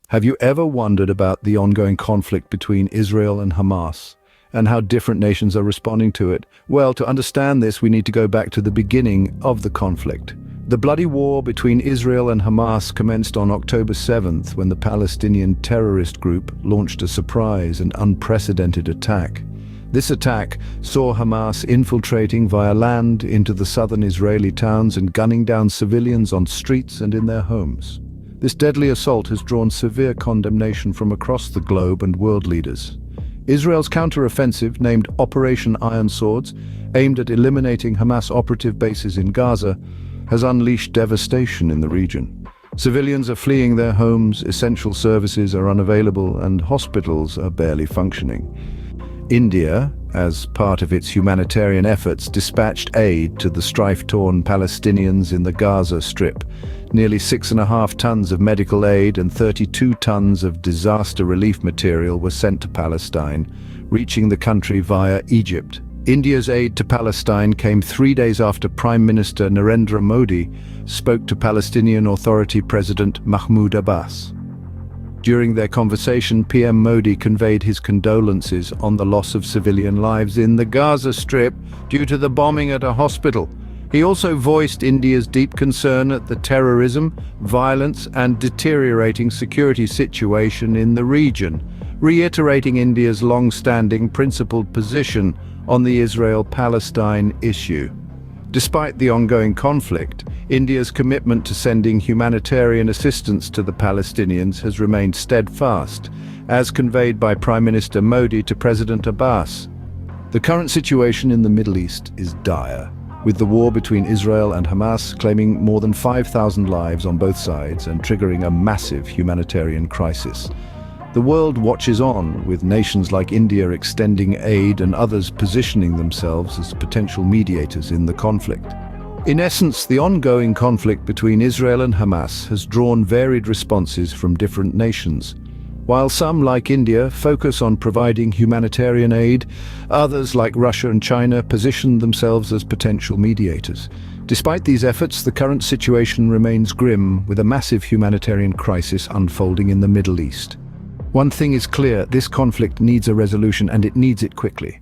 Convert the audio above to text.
Have you ever wondered about the ongoing conflict between Israel and Hamas, and how different nations are responding to it? Well, to understand this, we need to go back to the beginning of the conflict. The bloody war between Israel and Hamas commenced on October 7th, when the Palestinian terrorist group launched a surprise and unprecedented attack. This attack saw Hamas infiltrating via land into the southern Israeli towns and gunning down civilians on streets and in their homes. This deadly assault has drawn severe condemnation from across the globe and world leaders. Israel's counter-offensive, named Operation Iron Swords, aimed at eliminating Hamas operative bases in Gaza, has unleashed devastation in the region. Civilians are fleeing their homes, essential services are unavailable, and hospitals are barely functioning. India, as part of its humanitarian efforts, dispatched aid to the strife-torn Palestinians in the Gaza Strip. Nearly 6.5 tons of medical aid and 32 tons of disaster relief material were sent to Palestine, reaching the country via Egypt. India's aid to Palestine came 3 days after Prime Minister Narendra Modi spoke to Palestinian Authority President Mahmoud Abbas. During their conversation, PM Modi conveyed his condolences on the loss of civilian lives in the Gaza Strip due to the bombing at a hospital. He also voiced India's deep concern at the terrorism, violence, and deteriorating security situation in the region, reiterating India's long-standing principled position on the Israel-Palestine issue. Despite the ongoing conflict, India's commitment to sending humanitarian assistance to the Palestinians has remained steadfast, as conveyed by Prime Minister Modi to President Abbas. The current situation in the Middle East is dire, with the war between Israel and Hamas claiming more than 5,000 lives on both sides and triggering a massive humanitarian crisis. The world watches on, with nations like India extending aid and others positioning themselves as potential mediators in the conflict. In essence, the ongoing conflict between Israel and Hamas has drawn varied responses from different nations. While some, like India, focus on providing humanitarian aid, others, like Russia and China, position themselves as potential mediators. Despite these efforts, the current situation remains grim, with a massive humanitarian crisis unfolding in the Middle East. One thing is clear: this conflict needs a resolution, and it needs it quickly.